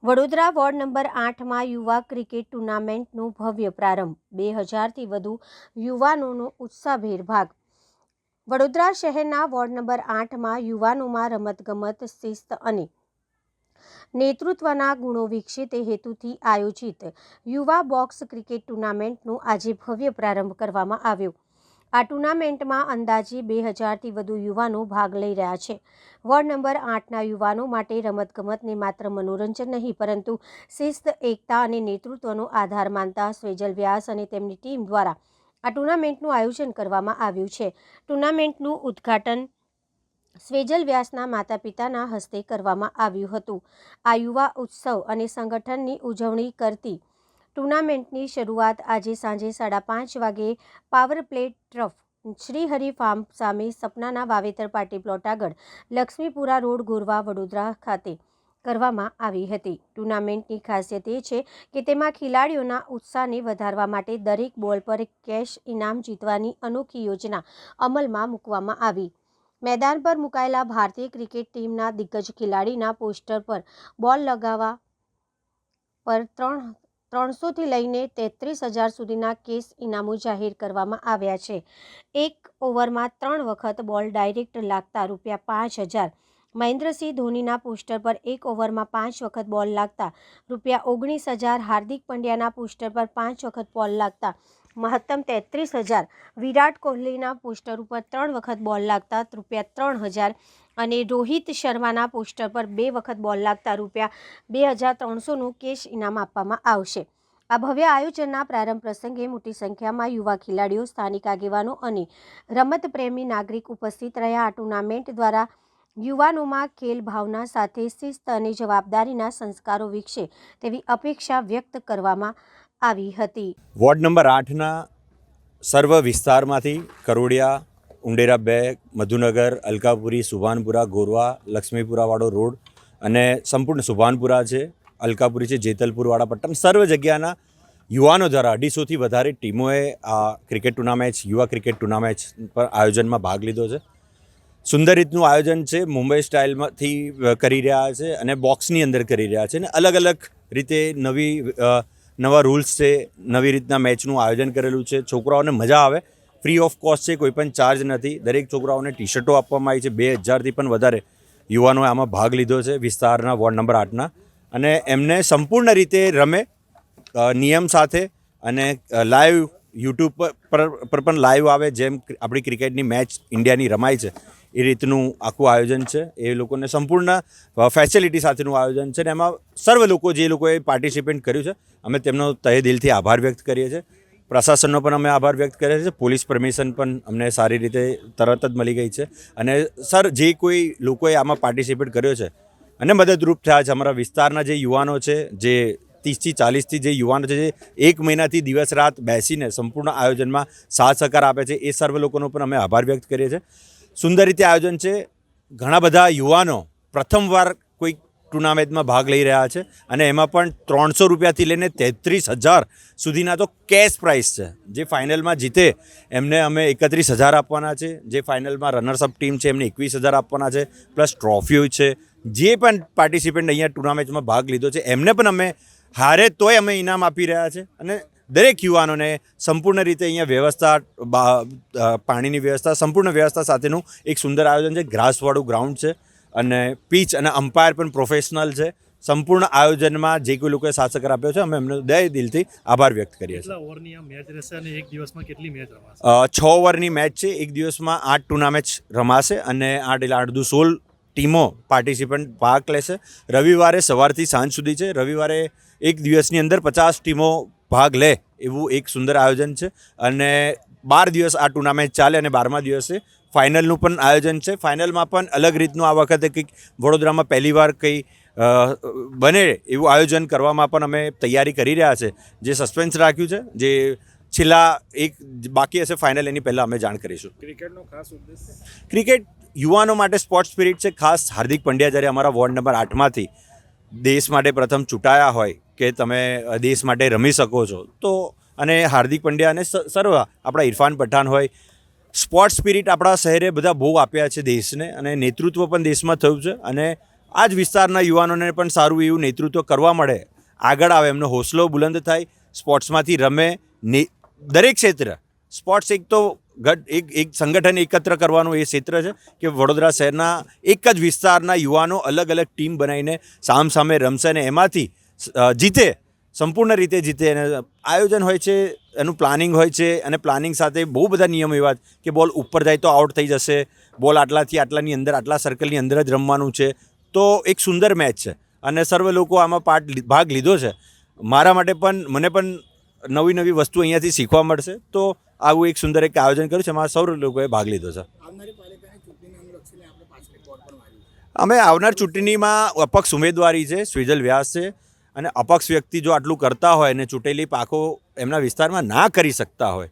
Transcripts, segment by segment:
Vadodara ward number 8માં યુવા cricket ટુર્નામેન્ટનો ભવ્ય પ્રારંભ. 2000થી વધુ યુવાનોનો ઉત્સાહભેર ભાગ. વડોદરા શહેરના વોર્ડ નંબર 8માં યુવાનોમાં રમતગમત, શિસ્ત અને નેતૃત્વના ગુણો વિકસે તે હેતુથી આયોજિત યુવા બોક્સ ક્રિકેટ ટુર્નામેન્ટનો આજે ભવ્ય પ્રારંભ કરવામાં આવ્યો. આ ટુર્નામેન્ટમાં અંદાજે 2000થી વધુ યુવાનો ભાગ લઈ રહ્યા છે. વોર્ડ નંબર 8ના યુવાનો માટે રમતગમતને માત્ર મનોરંજન નહીં પરંતુ શિસ્ત, એકતા અને નેતૃત્વનો આધાર માનતા સ્વેજલ વ્યાસ અને તેમની ટીમ દ્વારા આ ટુર્નામેન્ટનું આયોજન કરવામાં આવ્યું છે. ટુર્નામેન્ટનું ઉદ્ઘાટન સ્વેજલ વ્યાસના માતા પિતાના હસ્તે કરવામાં આવ્યું હતું. આ યુવા ઉત્સવ અને સંગઠનની ઉજવણી કરતી ટુર્નામેન્ટની શરૂઆત આજે સાંજે 5:30 વાગે power plate trough Shrihari farm સામે સપનાના વાવેતર પાર્ટી પ્લોટ આગળ લક્ષ્મીપુરા રોડ, ગોરવા, વડોદરા ખાતે કરવામાં આવી હતી. ટુર્નામેન્ટની ખાસિયત એ છે કે તેમાં ખેલાડીઓના ઉત્સાહને વધારવા માટે દરેક બોલ પર કેશ ઇનામ જીતવાની અનોખી યોજના અમલમાં મૂકવામાં આવી. મેદાન પર મુકાયેલા ભારતીય ક્રિકેટ ટીમના દિગ્ગજ ખેલાડીના પોસ્ટર પર બોલ લગાવવા પર 300થી લઈને 33,000 સુધીના કેશ ઇનામો જાહેર કરવામાં આવ્યા છે. એક ઓવરમાં 3 વખત બોલ ડાયરેક્ટ લાગતા ₹5,000. મહેન્દ્રસિંહ ધોનીના પોસ્ટર પર 1 ઓવરમાં 5 વખત બોલ લાગતા ₹19,000. હાર્દિક પંડ્યાના પોસ્ટર પર 5 વખત બોલ લાગતા મહત્તમ 33,000. વિરાટ કોહલીના પોસ્ટર ઉપર 3 વખત બોલ લાગતા ₹3,000 અને રોહિત શર્માના પોસ્ટર પર 2 વખત બોલ લાગતા ₹2,300નું કેશ ઇનામ આપવામાં આવશે. આ ભવ્ય આયોજનના પ્રારંભ પ્રસંગે મોટી સંખ્યામાં યુવા ખેલાડીઓ, સ્થાનિક આગેવાનો અને રમતપ્રેમી નાગરિક ઉપસ્થિત રહ્યા. આ ટુર્નામેન્ટ દ્વારા યુવાનોમાં ખેલ ભાવના સાથે શિસ્ત અને જવાબદારીના સંસ્કારો વિકસે તેવી અપેક્ષા વ્યક્ત કરવામાં આવી હતી. વોર્ડ નંબર 8ના સર્વ વિસ્તારમાંથી કરોડિયા, ઉંડેરા 2, મધુનગર, અલકાપુરી, સુભાનપુરા, ગોરવા, લક્ષ્મીપુરાવાળો રોડ અને સંપૂર્ણ સુભાનપુરા છે, અલકાપુરી છે, જેતલપુરવાળા પટ્ટન સર્વ જગ્યાના યુવાનો દ્વારા 250થી વધારે ટીમોએ આ ક્રિકેટ ટુર્નામેન્ટ, યુવા ક્રિકેટ ટુર્નામેન્ટ પર આયોજનમાં ભાગ લીધો છે. સુંદર રીતનું આયોજન છે. મુંબઈ સ્ટાઇલમાંથી કરી રહ્યા છે અને બોક્સની અંદર કરી રહ્યા છે અને અલગ અલગ રીતે નવા રૂલ્સ છે, નવી રીતના મેચનું આયોજન કરેલું છે. છોકરાઓને મજા આવે. ફ્રી ઓફ કોસ્ટ છે, કોઈ પણ ચાર્જ નથી. દરેક છોકરાઓને ટી શર્ટો આપવામાં આવી છે. 2,000થી પણ વધારે યુવાનોએ આમાં ભાગ લીધો છે વિસ્તારના વોર્ડ નંબર 8ના અને એમને સંપૂર્ણ રીતે રમે નિયમ સાથે અને લાઈવ યુટ્યુબ પર પણ લાઈવ આવે. જેમ આપણી ક્રિકેટની મેચ ઇન્ડિયાની રમાય છે એ રીતનું આખું આયોજન છે. એ લોકોને સંપૂર્ણ ફેસિલિટી સાથેનું આયોજન છે અને એમાં સર્વ લોકો જે લોકોએ પાર્ટિસિપેટ કર્યું છે અમે તેમનો તહે દિલથી આભાર વ્યક્ત કરીએ છીએ. પ્રશાસનનો પણ અમે આભાર વ્યક્ત કરીએ છીએ. પોલીસ પરમિશન પણ અમને સારી રીતે તરત જ મળી ગઈ છે અને જે કોઈ લોકોએ આમાં પાર્ટિસિપેટ કર્યો છે અને મદદરૂપ થયા છે. અમારા વિસ્તારના જે યુવાનો છે, જે 30થી 40થી જે યુવાનો છે, જે 1 મહિનાથી દિવસ રાત બેસીને સંપૂર્ણ આયોજનમાં સાથ સહકાર આપે છે, એ સર્વ લોકોનો પણ અમે આભાર વ્યક્ત કરીએ છીએ. સુંદર રીતે આયોજન છે. ઘણા બધા યુવાનો પ્રથમવાર કોઈ ટુર્નામેન્ટમાં ભાગ લઈ રહ્યા છે અને એમાં પણ ₹300થી લઈને 33,000 સુધીના તો કેશ પ્રાઇઝ છે. જે ફાઇનલમાં જીતે એમને અમે 31,000 આપવાના છે. જે ફાઇનલમાં રનર્સઅપ ટીમ છે એમને 21,000 આપવાના છે. પ્લસ ટ્રોફીઓ છે. જે પણ પાર્ટિસિપન્ટ અહીંયા ટુર્નામેન્ટમાં ભાગ લીધો છે એમને પણ અમે હારે તોય અમે ઇનામ આપી રહ્યા છે અને દરેક યુવાનોને સંપૂર્ણ રીતે અહીંયા વ્યવસ્થા, પાણીની વ્યવસ્થા, સંપૂર્ણ વ્યવસ્થા સાથેનું એક સુંદર આયોજન છે. ગ્રાસવાળું ગ્રાઉન્ડ છે અને પીચ અને અમ્પાયર પણ પ્રોફેશનલ છે. સંપૂર્ણ આયોજનમાં જે કોઈ લોકોએ સાથ સહકાર આપ્યો છે અમે એમનો દિલથી આભાર વ્યક્ત કરીએ છીએ. 6 ઓવરની મેચ છે. એક દિવસમાં 8 ટુર્નામેન્ટ રમાશે અને 8 ટીમો પાર્ટિસિપન્ટ ભાગ લેશે. રવિવારે સવારથી સાંજ સુધી છે. રવિવારે એક દિવસની અંદર 50 ટીમો ભાગ લે એવું એક સુંદર આયોજન છે અને 12 દિવસ આ ટુર્નામેન્ટ ચાલે અને 12મા દિવસે ફાઇનલનું પણ આયોજન છે. ફાઇનલમાં પણ અલગ રીતનું આ વખતે કંઈક વડોદરામાં પહેલીવાર કંઈ બને એવું આયોજન કરવામાં પણ અમે તૈયારી કરી રહ્યા છે. જે સસ્પેન્સ રાખ્યું છે, જે છેલ્લા એક બાકી હશે ફાઇનલ એની પહેલાં અમે જાણ કરીશું. ક્રિકેટનો ખાસ ઉદ્દેશ્ય ક્રિકેટ યુવાનો માટે સ્પોર્ટ્સ સ્પિરિટ છે. ખાસ હાર્દિક પંડ્યા જ્યારે અમારા વોર્ડ નંબર 8માંથી દેશ માટે પ્રથમ ચૂંટાયા હોય કે તમે દેશ માટે રમી શકો છો તો, અને હાર્દિક પંડ્યા અને સર્વ આપણા ઇરફાન પઠાણ હોય, સ્પોર્ટ્સ સ્પિરિટ આપણા શહેરે બધા બહુ આપ્યા છે દેશને અને નેતૃત્વ પણ દેશમાં થયું છે અને આ જ વિસ્તારના યુવાનોને પણ સારું એવું નેતૃત્વ કરવા મળે, આગળ આવે, એમનો હોસલો બુલંદ થાય, સ્પોર્ટ્સમાંથી રમે. દરેક ક્ષેત્ર સ્પોર્ટ્સ એક તો એક સંગઠન એકત્ર કરવાનું એ ક્ષેત્ર છે કે વડોદરા શહેરના એક જ વિસ્તારના યુવાનો અલગ અલગ ટીમ બનાવીને સામે રમશે અને એમાંથી જીતે, સંપૂર્ણ રીતે જીતે. અને આયોજન હોય છે, એનું પ્લાનિંગ હોય છે, અને પ્લાનિંગ સાથે બહુ બધા નિયમો એવા કે બોલ ઉપર જાય તો આઉટ થઈ જશે, બોલ આટલાથી આટલાની અંદર, આટલા સર્કલની અંદર જ રમવાનું છે. તો એક સુંદર મેચ છે અને સર્વે લોકો આમાં ભાગ લીધો છે. મારા માટે પણ, મને પણ નવી વસ્તુ અહીંયાથી શીખવા મળશે. તો આવું એક સુંદર એક આયોજન કર્યું છે, એમાં સૌ લોકોએ ભાગ લીધો છે. અમે આવનાર ચૂંટણીમાં અપક્ષ ઉમેદવારી છે, સ્વિજલ વ્યાસ છે, અને અપક્ષ વ્યક્તિ જો આટલું કરતા હોય અને ચૂંટેલી પાકો એમના વિસ્તારમાં ના કરી શકતા હોય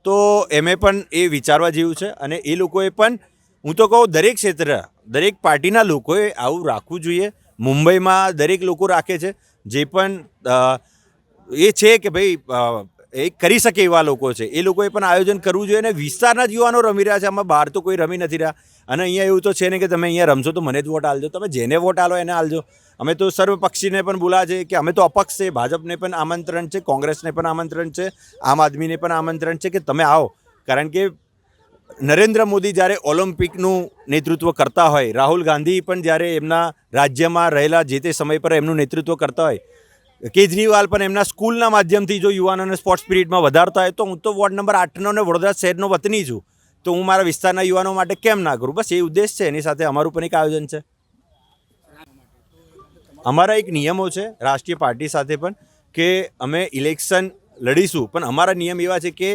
તો એમે પણ એ વિચારવા જેવું છે. અને એ લોકોએ પણ, હું તો કહું, દરેક ક્ષેત્ર, દરેક પાર્ટીના લોકોએ આવું રાખવું જોઈએ. મુંબઈમાં દરેક લોકો રાખે છે, જે પણ એ છે કે ભાઈ એ કરી શકે એવા લોકો છે, એ લોકોએ પણ આયોજન કરવું જોઈએ. અને વિસ્તારના જ યુવાનો રમી રહ્યા છે, આમાં બહાર તો કોઈ રમી નથી રહ્યા. અને અહીંયા એવું તો છે ને કે તમે અહીંયા રમશો તો મને જ વોટ આલજો, તમે જેને વોટ આલો એને આલજો. અમે તો સર્વપક્ષીને પણ બોલા છે કે અમે તો અપક્ષ છે, ભાજપને પણ આમંત્રણ છે, કોંગ્રેસને પણ આમંત્રણ છે, આમ આદમીને પણ આમંત્રણ છે કે તમે આવો. કારણ કે નરેન્દ્ર મોદી જ્યારે ઓલિમ્પિકનું નેતૃત્વ કરતા હોય, રાહુલ ગાંધી પણ જ્યારે એમના રાજ્યમાં રહેલા જે તે સમય પર એમનું નેતૃત્વ કરતા હોય, કેજરીવાલ પણ એમના સ્કૂલના માધ્યમથી જો યુવાનોને સ્પોર્ટ્સ સ્પિરિટમાં વધારતા હોય, તો હું તો વોર્ડ નંબર 8નો ને વડોદરા શહેરનો વતની છું, તો હું મારા વિસ્તારના યુવાનો માટે કેમ ના કરું? બસ એ ઉદ્દેશ છે. એની સાથે અમારું પણ એક આયોજન છે. અમારા એક નિયમો છે રાષ્ટ્રીય પાર્ટી સાથે પણ કે અમે ઇલેક્શન લડીશું, પણ અમારા નિયમ એવા છે કે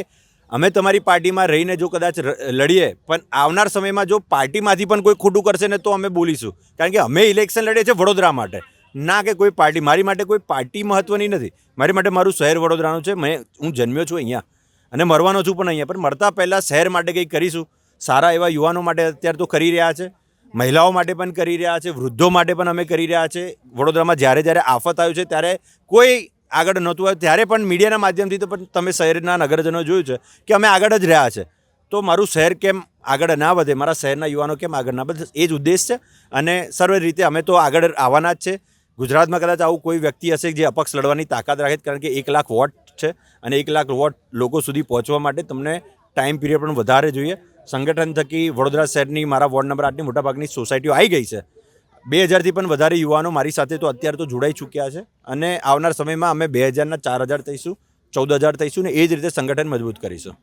અમે તમારી પાર્ટીમાં રહીને જો કદાચ લડીએ, પણ આવનાર સમયમાં જો પાર્ટીમાંથી પણ કોઈ ખોટું કરશે ને તો અમે બોલીશું. કારણ કે અમે ઇલેક્શન લડીએ છીએ વડોદરા માટે, ના કે કોઈ પાર્ટી. મારી માટે કોઈ પાર્ટી મહત્ત્વની નથી. મારી માટે મારું શહેર વડોદરાનું છે. હું જન્મ્યો છું અહીંયા અને મરવાનો છું પણ અહીંયા. પણ મરતા પહેલાં શહેર માટે કંઈક કરીશું. સારા એવા યુવાનો માટે અત્યારે તો કરી રહ્યા છે, મહિલાઓ માટે પણ કરી રહ્યા છે, વૃદ્ધો માટે પણ અમે કરી રહ્યા છે. વડોદરામાં જ્યારે આફત આવ્યું છે ત્યારે કોઈ આગળ નહોતું આવ્યું, ત્યારે પણ મીડિયાના માધ્યમથી તો પણ તમે શહેરના નગરજનો જોયું છે કે અમે આગળ જ રહ્યા છે. તો મારું શહેર કેમ આગળ ના વધે, મારા શહેરના યુવાનો કેમ આગળ ના વધે, એ જ ઉદ્દેશ છે. અને સર્વ રીતે અમે તો આગળ આવવાના જ છે. ગુજરાતમાં કદાચ આવું કોઈ વ્યક્તિ હશે જે અપક્ષ લડવાની તાકાત રાખે, કારણ કે 1 લાખ વોટ છે અને 1 લાખ વોટ લોકો સુધી પહોંચવા માટે તમને ટાઈમ પીરિયડ પણ વધારે જોઈએ. સંગઠન થકી વડોદરા શહેરની મારા વોર્ડ નંબર 8ની મોટાભાગની સોસાયટીઓ આવી ગઈ છે. 2000થી પણ વધારે યુવાનો મારી સાથે તો અત્યારે તો જોડાઈ ચૂક્યા છે. અને આવનાર સમયમાં અમે 2000ના 4000 થઈશું, 14000 થઈશું, ને એ જ રીતે સંગઠન મજબૂત કરીશું.